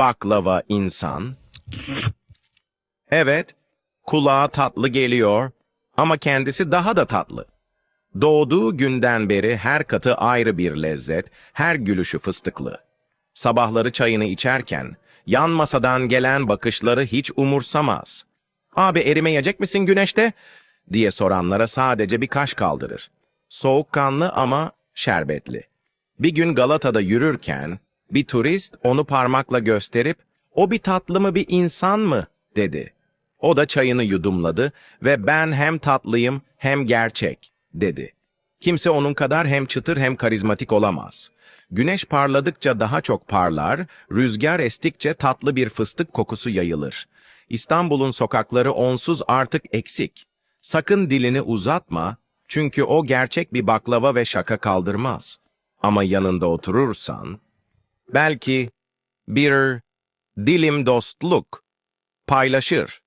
Baklava insan. Evet, kulağa tatlı geliyor ama kendisi daha da tatlı. Doğduğu günden beri her katı ayrı bir lezzet, her gülüşü fıstıklı. Sabahları çayını içerken, yan masadan gelen bakışları hiç umursamaz. "Abi erimeyecek misin güneşte?" diye soranlara sadece bir kaş kaldırır. Soğukkanlı ama şerbetli. Bir gün Galata'da yürürken, bir turist onu parmakla gösterip, "O bir tatlı mı bir insan mı?" dedi. O da çayını yudumladı ve "Ben hem tatlıyım hem gerçek," dedi. Kimse onun kadar hem çıtır hem karizmatik olamaz. Güneş parladıkça daha çok parlar, rüzgar estikçe tatlı bir fıstık kokusu yayılır. İstanbul'un sokakları onsuz artık eksik. Sakın dilini uzatma, çünkü o gerçek bir baklava ve şaka kaldırmaz. Ama yanında oturursan, belki bir dilim dostluk paylaşır.